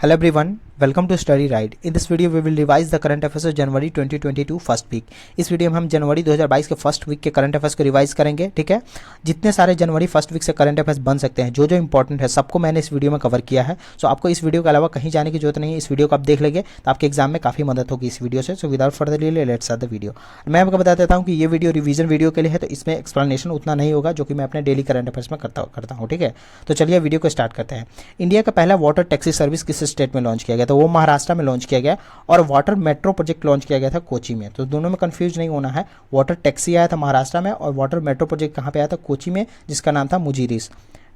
Hello everyone, welcome to Study Right. In this video we will revise the current affairs of January 2022 first week. इस video में हम जनवरी 2022 के first week के current affairs को revise करेंगे। ठीक है, जितने सारे जनवरी फर्स्ट वीक से करंट अफेयर्स बन सकते हैं, जो जो इंपॉर्टेंट है, सबको मैंने इस वीडियो में कवर किया है। सो आपको इस वीडियो के अलावा कहीं जाने की जरूरत नहीं है। इस वीडियो को आप देख लेंगे तो आपके एग्जाम में काफ़ी मदद होगी इस वीडियो से। So without further delay let's start the video. मैं आपको बता देता हूँ कि ये वीडियो रिवीजन वीडियो के लिए है, तो इसमें एक्सप्लेनेशन उतना नहीं होगा जो कि मैं अपने डेली करंट अफेयर्स में करता हूँ। ठीक है, तो चलिए वीडियो को स्टार्ट करते हैं। इंडिया का पहला वाटर टैक्सी सर्विस किस स्टेट में लॉन्च किया गया? तो वो महाराष्ट्र में लॉन्च किया गया, और वाटर मेट्रो प्रोजेक्ट लॉन्च किया गया था कोची में। तो दोनों में कंफ्यूज नहीं होना है। वाटर टैक्सी आया था महाराष्ट्र में और वाटर मेट्रो प्रोजेक्ट कहाँ पे आया था? कोची में, जिसका नाम था Muziris.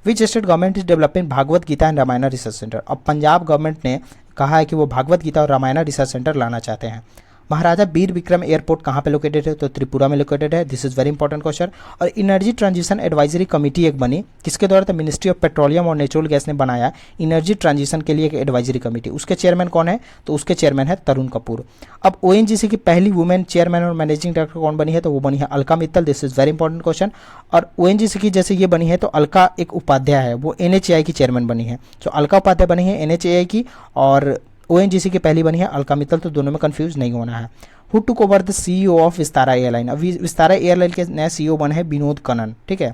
Which state government is developing Bhagavad Gita and Ramayana research centre? अब पंजाब गवर्नमेंट ने कहा है कि वो भागवत गीता और रामायण रिसर्च सेंटर लाना चाहते हैं। महाराजा बीर विक्रम एयरपोर्ट कहाँ पे लोकेटेड है? तो त्रिपुरा में लोकेटेड है। This is very important question. और एनर्जी ट्रांजिशन एडवाइजरी कमेटी एक बनी, किसके द्वारा? तो मिनिस्ट्री ऑफ पेट्रोलियम और नेचुरल गैस ने बनाया एनर्जी ट्रांजिशन के लिए एक एडवाइजरी कमेटी। उसके चेयरमैन कौन है? तो उसके चेयरमैन है तरुण कपूर। अब ओएनजीसी की पहली वुमेन चेयरमैन और मैनेजिंग डायरेक्टर कौन बनी है? तो वो बनी है Alka Mittal. This is very important question. और ओएनजीसी की जैसे ये बनी है तो अलका एक उपाध्याय है, वो एनएचएआई की चेयरमैन बनी है। तो अलका उपाध्याय बनी है एनएचएआई की, और ओएनजीसी की पहली बनी है अलका मित्तल। तो दोनों में कंफ्यूज नहीं होना है। Who took over the CEO of Vistara airline? अब विस्तारा एयरलाइन के नए सीईओ बने हैं विनोद कनन। ठीक है।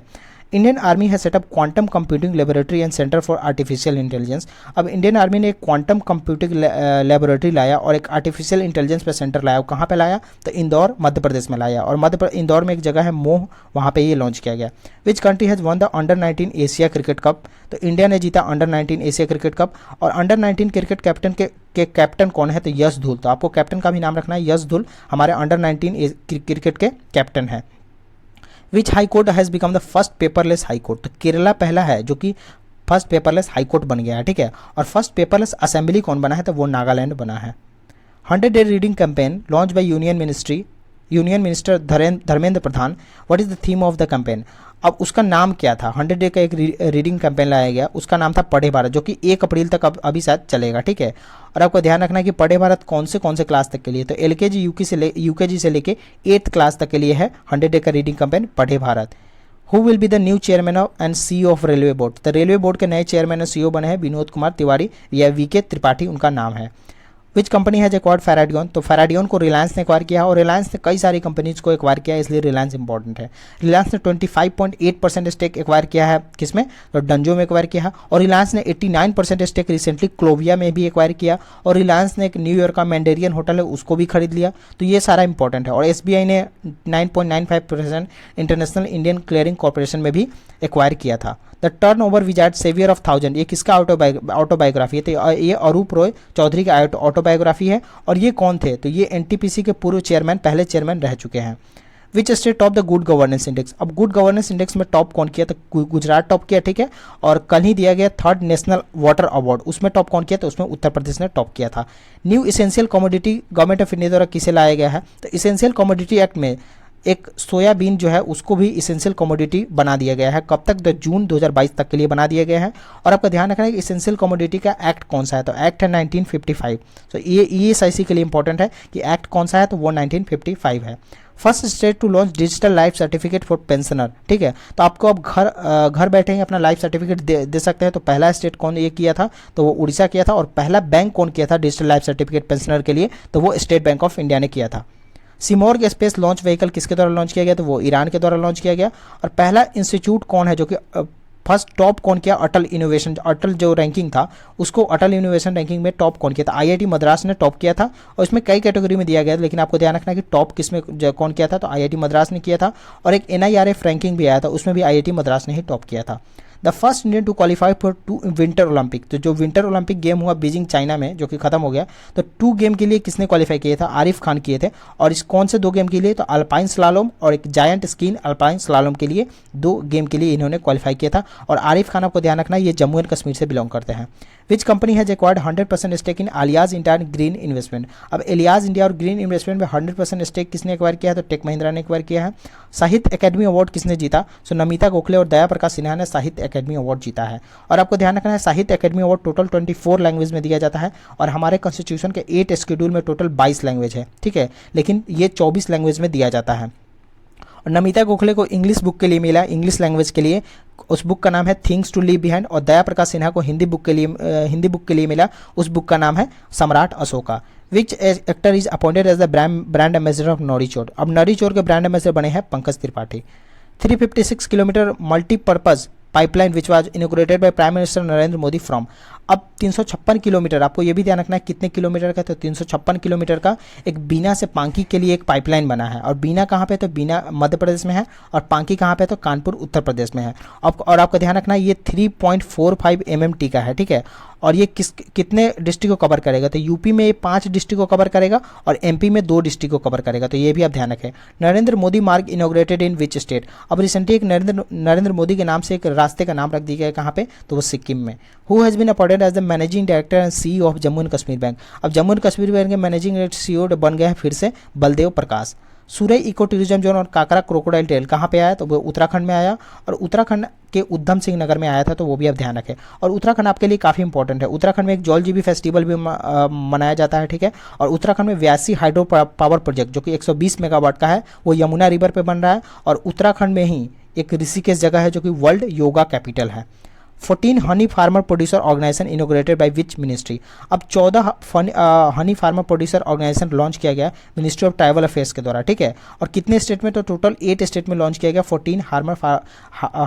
इंडियन आर्मी है setup quantum computing laboratory and centre for artificial intelligence. अब इंडियन आर्मी ने एक क्वांटम कंप्यूटिंग लेबोरेटरी लाया और एक आर्टिफिशियल इंटेलिजेंस पे सेंटर लाया। कहाँ पे लाया? तो इंदौर मध्य प्रदेश में लाया। और इंदौर में एक जगह है मोह, वहाँ पे ये लॉन्च किया गया। Which country has one the under 19 Asia cricket cup? तो इंडिया ने जीता अंडर 19 एशिया क्रिकेट कप। और अंडर 19 क्रिकेट कैप्टन के कैप्टन कौन है? तो यश धुल। तो आपको कैप्टन का भी नाम रखना है, यश धुल हमारे अंडर 19 क्रिकेट के कैप्टन है। Which high court has become the first paperless high court? तो केरला पहला है जो कि फर्स्ट पेपरलेस हाई कोर्ट बन गया है। ठीक है। और फर्स्ट पेपरलेस असेंबली कौन बना है? तो वो नागालैंड बना है। 100 day reading campaign launch by union minister Dharmendra Pradhan. What is the theme of the campaign? अब उसका नाम क्या था? 100 डे का एक रीडिंग कैंपेन लाया गया, उसका नाम था पढ़े भारत, जो कि 1 अप्रैल तक अभी शायद चलेगा। ठीक है। और आपको ध्यान रखना है कि पढ़े भारत कौन से क्लास तक के लिए? तो एलकेजी यूकेजी से लेके 8th क्लास तक के लिए है 100 डे का रीडिंग कैंपेन पढ़े Bharat. Who will be the new chairman of and CEO of railway board? तो रेलवे बोर्ड के नए चेयरमैन और सीईओ बने हैं विनोद कुमार तिवारी या वीके त्रिपाठी उनका नाम है। Which company has acquired Faradion? तो फेराडियन को रिलायंस ने एक्वायर किया, और रिलायंस ने कई सारी कंपनीज को एक्वायर किया, इसलिए रिलायंस इंपॉर्टेंट है। रिलायंस ने 25.8% स्टेक एक्वायर किया है, किसमें? तो डंजो में एक्वायर किया है। और रिलायंस ने 89% स्टेक रिसेंटली क्लोविया में भी एक्वायर किया। और रिलायंस ने एक न्यूयॉर्क का मैंडेरियन होटल है उसको भी खरीद लिया। तो ये सारा इंपॉर्टेंट है। और एसबीआई ने 9.95% इंटरनेशनल इंडियन क्लियरिंग कॉर्पोरेशन में भी एक्वायर किया था। The turnover wizard saviour of 1000, ये किसका ऑटोबायोग्राफी है? तो ये अरूप रॉय चौधरी का ऑटोबायोग्राफी है। और ये कौन थे? तो ये एनटीपीसी के पूर्व चेयरमैन, पहले चेयरमैन रह चुके हैं। Which state top the good governance index? अब गुड गवर्नेंस इंडेक्स में टॉप कौन किया? तो गुजरात टॉप किया। ठीक है। और कल ही दिया गया 3rd नेशनल वाटर अवार्ड, उसमें टॉप कौन किया? तो उसमें उत्तर प्रदेश ने टॉप किया था। New essential commodity government of India द्वारा किसे लाया गया है? तो इसेंशियल कमोडिटी एक्ट में एक सोयाबीन जो है उसको भी इसेंशियल कमोडिटी बना दिया गया है। कब तक? तो जून 2022 तक के लिए बना दिया गया है। और आपका ध्यान रखना है कि इसेंशियल कमोडिटी का एक्ट कौन सा है? तो एक्ट है 1955। तो ये ESIC के लिए इंपॉर्टेंट है कि एक्ट कौन सा है, तो वो 1955 है। First state to launch digital life certificate for pensioner. ठीक है। तो आपको अब घर बैठे ही अपना लाइफ सर्टिफिकेट दे सकते हैं। तो पहला स्टेट कौन ये किया था? तो वो उड़ीसा किया था। और पहला बैंक कौन किया था डिजिटल लाइफ सर्टिफिकेट पेंशनर के लिए? तो वो स्टेट बैंक ऑफ इंडिया ने किया था। सिमोर्ग स्पेस लॉन्च व्हीकल किसके द्वारा लॉन्च किया गया? तो वो ईरान के द्वारा लॉन्च किया गया। और पहला इंस्टीट्यूट कौन है जो कि फर्स्ट टॉप कौन किया? अटल जो रैंकिंग था उसको अटल इनोवेशन रैंकिंग में टॉप कौन किया था? आईआईटी मद्रास ने टॉप किया था। और इसमें कई कैटेगरी में दिया गया था, लेकिन आपको ध्यान रखना है कि टॉप किसमें कौन किया था? तो आईआईटी मद्रास ने किया था। और एक NIRF रैंकिंग भी आया था, उसमें भी आईआईटी मद्रास ने ही टॉप किया था। The first Indian to qualify for 2 winter Olympic? तो जो विंटर ओलंपिक गेम हुआ बीजिंग चाइना में, जो कि खत्म हो गया, तो 2 गेम के लिए किसने क्वालिफाई किया था? आरिफ खान किए थे। और इस कौन से 2 गेम के लिए? तो अल्पाइन स्लालोम और एक जायंट स्कीन अल्पाइन स्लालोम के लिए 2 गेम के लिए इन्होंने क्वालिफाई किया था। और आरिफ खान, आपको ध्यान रखना है, ये जम्मू एंड कश्मीर से बिलोंग करते हैं। Which company has acquired 100% stake in Aliaxis India and green investment? अब एलियाज इंडिया और ग्रीन इन्वेस्टमेंट में 100% स्टेक किसने एक्वायर किया है? तो टेक महिंद्रा ने एक्वायर किया है। साहित्य अकेडमी अवार्ड किसने जीता? सो नमिता गोखले और दया प्रकाश सिन्हा ने साहित्य अकेडमी अवार्ड जीता है। और आपको ध्यान रखना है साहित्य अकेडमी अवार्ड टोटल 24 लैंग्वेज में दिया जाता है। और हमारे कॉन्स्टिट्यूशन के 8 शेड्यूल में टोटल 22 लैंग्वेज है। ठीक है। लेकिन ये 24 लैंग्वेज में दिया जाता है। और नमिता गोखले को इंग्लिश बुक के लिए मिला, इंग्लिश लैंग्वेज के लिए उस बुक का नाम है थिंग्स टू लीव बिहाइंड, और दया प्रकाश सिन्हा को हिंदी बुक के लिए मिला, उस बुक का नाम है Samrat Ashoka. Which actor is appointed as the brand ambassador of नौरीचोर, अब नौरीचोर के ब्रांड एम्बेसडर बने हैं Pankaj Tripathi. 356 kilometre multipurpose pipeline which was inaugurated by Prime Minister Narendra Modi from, अब 356 किलोमीटर, आपको ये भी ध्यान रखना है कितने किलोमीटर का, तो 356 किलोमीटर का एक बीना से पांकी के लिए एक पाइपलाइन बना है। और बीना कहाँ पे, तो बीना मध्य प्रदेश में है, और पांकी कहाँ पे, तो कानपुर उत्तर प्रदेश में है। और आपका ध्यान रखना है ये 3.45 MMT का है, ठीक है। और ये कितने डिस्ट्रिक्ट को कवर करेगा, तो यूपी में ये 5 डिस्ट्रिक्ट को कवर करेगा और एमपी में 2 डिस्ट्रिक्ट को कवर करेगा, तो ये भी आप ध्यान रखें। नरेंद्र मोदी मार्ग इनोग्रेटेड इन विच स्टेट, अब रिसेंटली एक नरेंद्र मोदी के नाम से एक रास्ते का नाम रख दिया गया, कहाँ पे, तो वो सिक्किम में। Who has been appointed as the managing director and CEO of Jammu and Kashmir bank, अब जम्मू एंड कश्मीर बैंक के मैनेजिंग डायरेक्टर CEO बन गए हैं फिर से Baldev Prakash. Surai eco tourism zone और काकरा क्रोकोडाइल टेल कहाँ पे आया, तो वो उत्तराखंड में आया, और उत्तराखंड के उधम सिंह नगर में आया था, तो वो भी आप ध्यान रखें। और उत्तराखंड आपके लिए काफ़ी इंपॉर्टेंट है, उत्तराखंड में एक जौल जीबी फेस्टिवल भी मनाया जाता है, ठीक है। और उत्तराखंड में 82 हाइड्रो पावर प्रोजेक्ट जो कि 120 मेगावाट का है, वो यमुना रिवर पे बन रहा है, और उत्तराखंड में ही एक ऋषिकेश जगह है जो कि वर्ल्ड योगा कैपिटल है। 14 honey farmer producer organisation inaugurated by which ministry, अब 14 honey farmer producer organisation launch किया गया मिनिस्ट्री ऑफ ट्राइबल अफेयर्स के द्वारा, ठीक है। और कितने स्टेट में, तो टोटल 8 स्टेट में लॉन्च किया गया 14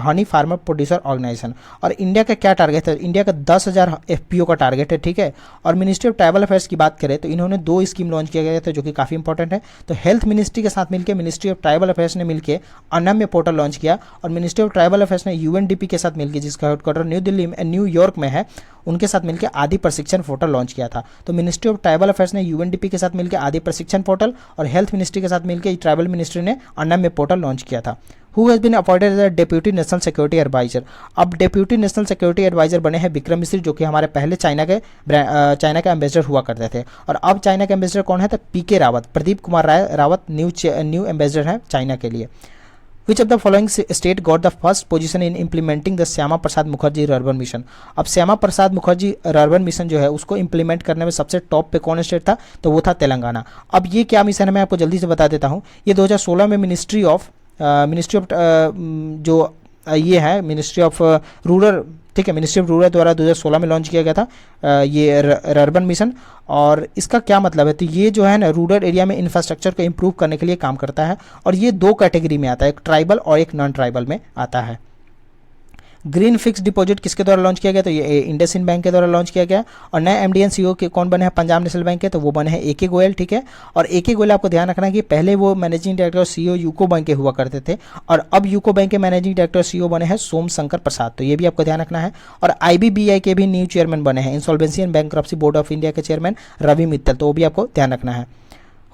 हनी फार्मर प्रोड्यूसर ऑर्गेनाइजेशन। और इंडिया का क्या टारगेट है, इंडिया का 10,000 FPO का टारगेट है, ठीक है। और मिनिस्ट्री ऑफ ट्राइबल अफेयर्स की बात करें तो इन्होंने 2 स्कीम लॉन्च किया गया था जो कि काफ़ी इंपॉर्टेंट है। तो हेल्थ मिनिस्ट्री के साथ मिलकर मिनिस्ट्री ऑफ ट्राइबल अफेयर्स ने मिलकर अनम्य पोर्टल लॉन्च किया, और मिनिस्ट्री ऑफ ट्राइबल अफेयर्स ने UNDP के साथ मिलकर, जिसका हेडक्वार्टर न्यूयॉर्क में है, उनके साथ मिलकर आदि प्रशिक्षण पोर्टल लॉन्च किया था। तो मिनिस्ट्री ऑफ ट्राइबल अफेयर्स ने UNDP के साथ मिलकर आदि प्रशिक्षण पोर्टल, और हेल्थ मिनिस्ट्री के साथ मिलकर ट्राइबल मिनिस्ट्री ने अनम्य पोर्टल लॉन्च किया था। Who has been appointed as deputy national security adviser, अब डेप्यूटी नेशनल सिक्योरिटी एडवाइजर बने हैं विक्रम मिश्री, जो कि हमारे पहले चाइना के एम्बेसडर हुआ करते थे। और अब चाइना के एम्बेसडर कौन है, तो PK Rawat, Pradeep Kumar Rawat new ambassador हैं चाइना के लिए। Which of the following state got the first position in implementing the Shyama Prasad Mukherjee urban mission, अब श्यामा प्रसाद मुखर्जी अर्बन मिशन जो है उसको इंप्लीमेंट करने में सबसे टॉप पे कौन स्टेट था, तो वो था तेलंगाना। अब ये क्या मिशन है मैं आपको जल्दी से बता देता हूँ। ये 2016 में मिनिस्ट्री ऑफ जो ये है मिनिस्ट्री ऑफ रूरल, ठीक है, मिनिस्ट्री ऑफ रूरल द्वारा 2016 में लॉन्च किया गया था ये अर्बन मिशन। और इसका क्या मतलब है, तो ये जो है ना रूरल एरिया में इंफ्रास्ट्रक्चर को इम्प्रूव करने के लिए काम करता है, और ये 2 कैटेगरी में आता है, एक ट्राइबल और एक नॉन ट्राइबल में आता है। ग्रीन फिक्स डिपॉजिट किसके द्वारा लॉन्च किया गया, तो ये इंडसइंड बैंक के द्वारा लॉन्च किया गया। और नए MD CEO के कौन बने हैं, पंजाब नेशनल बैंक के, तो वो बने हैं AK गोयल, ठीक है। और AK गोयल आपको ध्यान रखना है कि पहले वो मैनेजिंग डायरेक्टर और CEO यूको बैंक के हुआ करते थे, और अब यूको बैंक के मैनेजिंग डायरेक्टर CEO बने हैं सोम शंकर प्रसाद, तो ये भी आपको ध्यान रखना है। और IBBI के भी न्यू चेयरमैन बने हैं, insolvency and bankruptcy board of India के चेयरमैन रवि मित्तल, तो वो भी आपको ध्यान रखना है।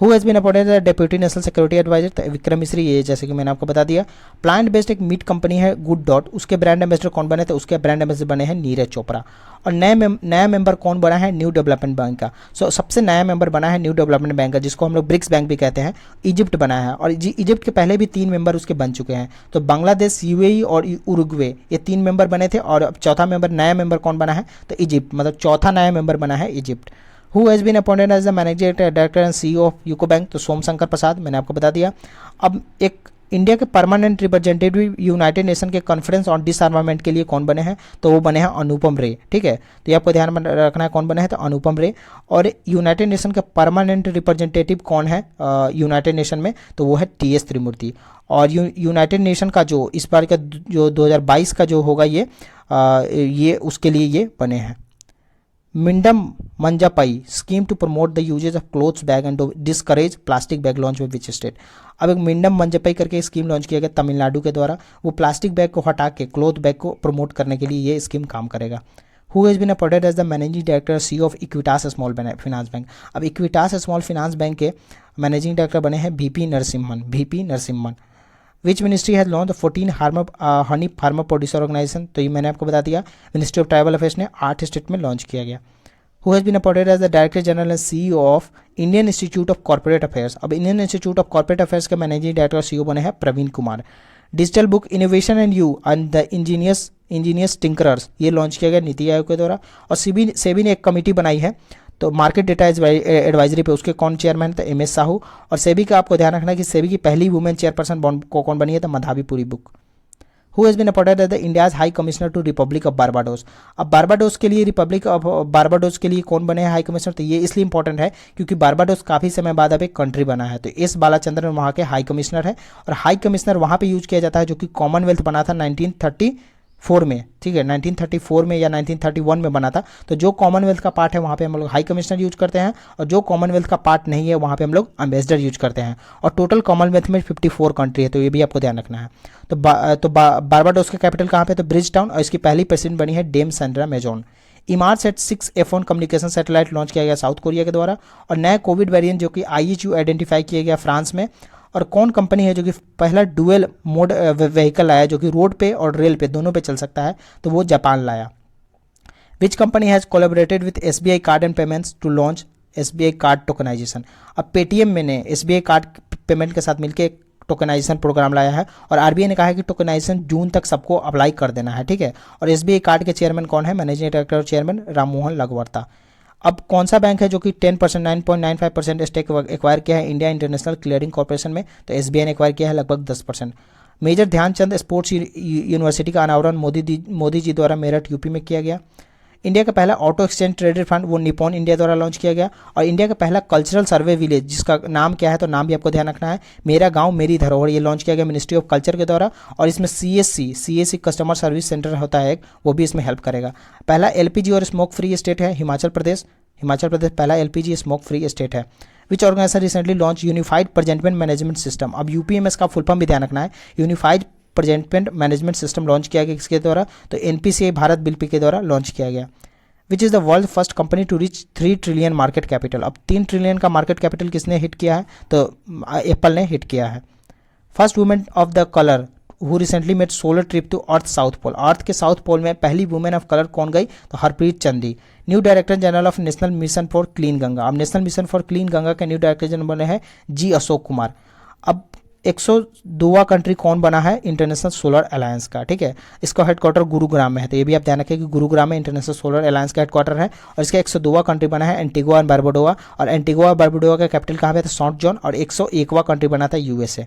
Who has been appointed as deputy national security adviser, तो विक्रम मिश्री, ये जैसे कि मैंने आपको बता दिया। प्लांट बेस्ड एक मीट कंपनी है गुड डॉट, उसके ब्रांड एम्बेसडर कौन बने, तो उसके ब्रांड एम्बेसडर बने हैं नीरज चोपड़ा। और नया मेंबर कौन बना है, न्यू डेवलपमेंट बैंक का। सबसे नया मेंबर बना है न्यू डेवलपमेंट बैंक का, जिसको हम लोग ब्रिक्स बैंक भी कहते हैं, इजिप्ट बना है। और इजिप्ट के पहले भी 3 मेंबर उसके बन चुके हैं, तो बांग्लादेश, UAE और उरुग्वे, ये 3 मेंबर बने थे। और अब चौथा नया मेंबर कौन बना है, तो इजिप्ट, मतलब चौथा नया मेंबर बना है Egypt. Who has been appointed as the managing director and CEO of UCO bank, तो सोम शंकर प्रसाद, मैंने आपको बता दिया। अब एक इंडिया के परमानेंट रिप्रेजेंटेटिव यूनाइटेड नेशन के कॉन्फ्रेंस ऑन डिसआर्मामेंट के लिए कौन बने हैं, तो वो बने हैं अनुपम रे, ठीक है। तो ये आपको ध्यान में रखना है कौन बने हैं, तो अनुपम रे। और यूनाइटेड नेशन का परमानेंट रिप्रेजेंटेटिव कौन है यूनाइटेड नेशन में, तो वो है TS त्रिमूर्ति। और यूनाइटेड नेशन का जो इस बार का जो 2022 का जो होगा ये उसके लिए ये बने हैं। Meendum Manjappai scheme to promote the uses of cloths bag and discourage plastic bag launch with which state, अब एक मिंडम मंजापाई करके स्कीम लॉन्च किया गया तमिलनाडु के द्वारा, वो प्लास्टिक बैग को हटा के क्लोथ बैग को प्रमोट करने के लिए ये स्कीम काम करेगा। Who has been appointed as the managing director CEO of Equitas small finance bank, अब इक्विटास स्मॉल फाइनेंस बैंक के मैनेजिंग डायरेक्टर बने हैं VP Narasimhan. Which ministry has launch 14 honey farmer producer organisation, तो ये मैंने आपको बता दिया, मिनिस्ट्री ऑफ ट्राइबल अफेयर्स ने 8 स्टेट में लॉन्च किया गया। Who has been appointed as the director general and CEO of Indian Institute of Corporate Affairs, अब Indian Institute of Corporate Affairs के मैनेजिंग डायरेक्टर और CEO बने हैं Praveen Kumar. Digital book innovation and the engineers tinkerers, ये launch किया गया नीति आयोग के द्वारा। और सेबी ने एक कमेटी बनाई है, तो मार्केट डेटा एडवाइजरी पे उसके कौन चेयरमैन, तो MS साहू। और सेबी का आपको ध्यान रखना है कि सेबी की पहली वुमेन चेयरपर्सन कौन बनी है, तो Madhavi Puri Buch. Who has been appointed as the India's high commissioner to Republic of Barbados. अब बारबाडोस के लिए, रिपब्लिक ऑफ बारबाडोस के लिए कौन बने हैं हाई कमिश्नर, तो ये इसलिए इंपॉर्टेंट है क्योंकि बारबाडोस काफ़ी समय बाद अब एक कंट्री बना है। तो एस बालाचंद्रन वहाँ के हाई कमिश्नर है, और हाई कमिश्नर वहाँ पे यूज किया जाता है जो कि कॉमनवेल्थ बना था 1934 में, ठीक है, 1934 में या 1931 में बना था। तो जो कॉमनवेल्थ का पार्ट है वहाँ पे हम लोग हाई कमिश्नर यूज करते हैं, और जो कॉमनवेल्थ का पार्ट नहीं है वहाँ पे हम लोग एम्बेसडर यूज करते हैं। और टोटल कॉमनवेल्थ में 54 कंट्री है, तो ये भी आपको ध्यान रखना है। बारबाडोस का कैपिटल कहाँ पे, तो ब्रिज टाउन, और इसकी पहली प्रेसिडेंट बनी है Dame Sandra Mason. Inmarsat 6 F1 communication satellite launch किया गया साउथ कोरिया के द्वारा। और नया कोविड वेरिएंट जो कि IHU आइडेंटिफाई किया गया फ्रांस में। और कौन कंपनी है जो कि पहला डुअल मोड व्हीकल लाया जो कि रोड पे और रेल पे दोनों पे चल सकता है, तो वो जापान लाया। Which company has collaborated with SBI card and payments to launch SBI card tokenisation. अब पेटीएम में ने SBI कार्ड पेमेंट के साथ मिलकर एक टोकनाइजेशन प्रोग्राम लाया है, और RBI ने कहा है कि टोकनाइजेशन जून तक सबको अप्लाई कर देना है, ठीक है। और SBI कार्ड के चेयरमैन कौन है, मैनेजिंग डायरेक्टर और चेयरमैन राम मोहन लगवर्ता। अब कौन सा बैंक है जो कि 10% 9.95% स्टेक एक्वायर किया है इंडिया इंटरनेशनल क्लियरिंग कॉर्पोरेशन में, तो SBI ने एक्वायर किया है लगभग 10%। मेजर ध्यानचंद स्पोर्ट्स यूनिवर्सिटी का अनावरण मोदी जी द्वारा मेरठ यूपी में किया गया। इंडिया का पहला ऑटो एक्सचेंज ट्रेडेड फंड वो निपॉन इंडिया द्वारा लॉन्च किया गया। और इंडिया का पहला कल्चरल सर्वे विलेज जिसका नाम क्या है, तो नाम भी आपको ध्यान रखना है, मेरा गांव मेरी धरोहर, ये लॉन्च किया गया मिनिस्ट्री ऑफ कल्चर के द्वारा। और इसमें CSC कस्टमर सर्विस सेंटर होता है एक, वो भी इसमें हेल्प करेगा। पहला LPG और स्मोक फ्री स्टेट है हिमाचल प्रदेश पहला LPG स्मोक फ्री स्टेट है। Which organisation recently launch unified presentment management system. अब UPMS का फुल फॉर्म भी ध्यान रखना है, unified presentment management system launch किया गया किसके द्वारा, तो NPCI भारत बिल्पी के द्वारा लॉन्च किया गया। Which is the world first company to reach 3 trillion market capital. अब 3 ट्रिलियन का मार्केट कैपिटल किसने हिट किया है, तो एप्पल ने हिट किया है। First women of the colour who recently made solo trip to Earth South Pole. Earth के साउथ पोल में पहली वुमेन ऑफ कलर कौन गई, तो Harpreet Chandi. New director general of National Mission for Clean Ganga. अब National Mission for Clean Ganga के new director general बने हैं G अशोक कुमार। अब 102वां कंट्री कौन बना है, इंटरनेशनल सोलर अलायंस का, ठीक है। इसका हेडक्वार्टर गुरुग्राम में है, तो ये भी आप ध्यान रखें कि गुरुग्राम में इंटरनेशनल सोलर अलायंस का हेडक्वार्टर है। और इसका 102वां कंट्री बना है एंटीगुआ एंड बारबुडा। और एंटीगुआ और बारबुडा का कैपिटल कहाँ पे था, सॉन्ट जॉन। और 101वां कंट्री बना था USA।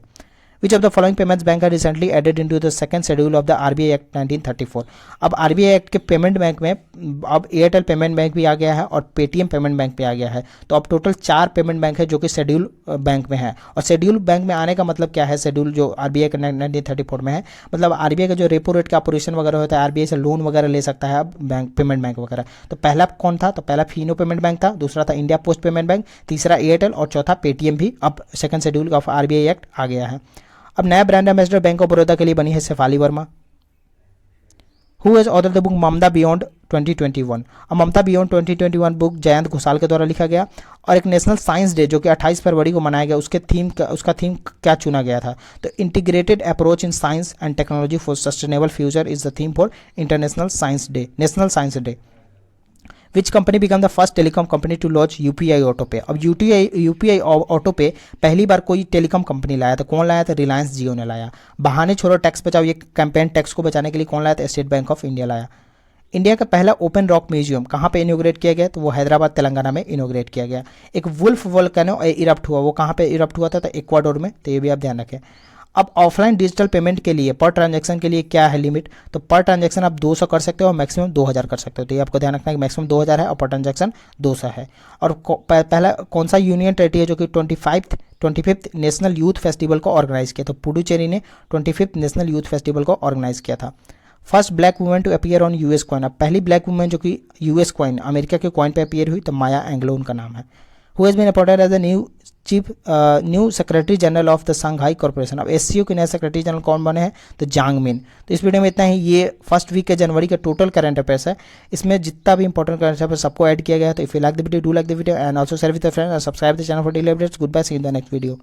Which of the following payments bank are recently added into the second schedule of the RBI Act 1934। अब RBI एक्ट के पेमेंट बैंक में अब एयरटेल पेमेंट बैंक भी आ गया है और पेटीएम पेमेंट बैंक भी आ गया है। तो अब टोटल 4 पेमेंट बैंक है जो कि शेड्यूल बैंक में है। और शेड्यूल बैंक में आने का मतलब क्या है, शेड्यूल जो RBI के 1934 में है, मतलब RBI का जो रेपो रेट का ऑपरेशन वगैरह होता है, RBI से लोन वगैरह ले सकता है अब बैंक पेमेंट बैंक वगैरह। तो पहला कौन था, तो पहला फिनो पेमेंट बैंक था, दूसरा था इंडिया पोस्ट पेमेंट बैंक, तीसरा एयरटेल और चौथा पेटीएम भी अब second schedule of RBI act आ गया है। अब नया brand ambassador Bank of Baroda के लिए बनी है Shafali Verma. Who has author the book Mamata beyond 2021। अब ममता बियॉन्ड 2021 बुक जयंत घोषाल के द्वारा लिखा गया। और एक नेशनल साइंस डे जो कि 28 फरवरी को मनाया गया, उसका थीम क्या चुना गया था, तो integrated approach in science and technology for sustainable future is the theme for national science day. Which company become the first telecom company to launch UPI auto pay. अब UPI ऑटो पे पहली बार कोई telecom company लाया, तो कौन लाया था, रिलायंस जियो ने लाया। बहाने छोड़ो टैक्स बचाओ, ये कैंपेन टैक्स को बचाने के लिए कौन लाया था, स्टेट बैंक ऑफ इंडिया लाया। इंडिया का पहला ओपन रॉक म्यूजियम कहाँ पे इनोग्रेट किया गया, तो वो हैदराबाद तेलंगाना में इनोग्रेट किया गया। एक वुल्फ वोल्केनो इरप्ट हुआ, वो कहाँ पे इरप्ट हुआ था, तो इक्वाडोर में, तो ये भी आप ध्यान रखें। अब ऑफलाइन डिजिटल पेमेंट के लिए पर ट्रांजैक्शन के लिए क्या है लिमिट, तो पर ट्रांजैक्शन आप 200 कर सकते हो और मैक्सिमम 2000 कर सकते हो। तो ये आपको ध्यान रखना है कि मैक्सिमम 2000 है और पर ट्रांजैक्शन 200 है। और पहला कौन सा यूनियन टेरिटरी है जो कि 25th नेशनल यूथ फेस्टिवल को ऑर्गेनाइज किया, तो पुडुचेरी ने 25th नेशनल यूथ फेस्टिवल को ऑर्गेनाइज किया था। First black women to appear on US coin. अब पहली ब्लैक वुमेन जो कि US कॉइन अमेरिका के कॉइन पे अपीयर हुई, तो माया एंग्लो उनका नाम है। Who has been appointed as the new secretary general of the Shanghai corporation. अब SCO के नए सेक्रेटरी जनरल कौन बने हैं, तो जांग मिन। तो इस वीडियो में इतना ही। ये फर्स्ट वीक के जनवरी का टोटल करंट अफेयर्स है, इसमें जितना भी इंपॉर्टेंट करंट अफेयर्स सबको ऐड किया गया है। तो if you like the video, do like the video and also share with your friends and subscribe the channel for daily updates. Goodbye, see you in the next video.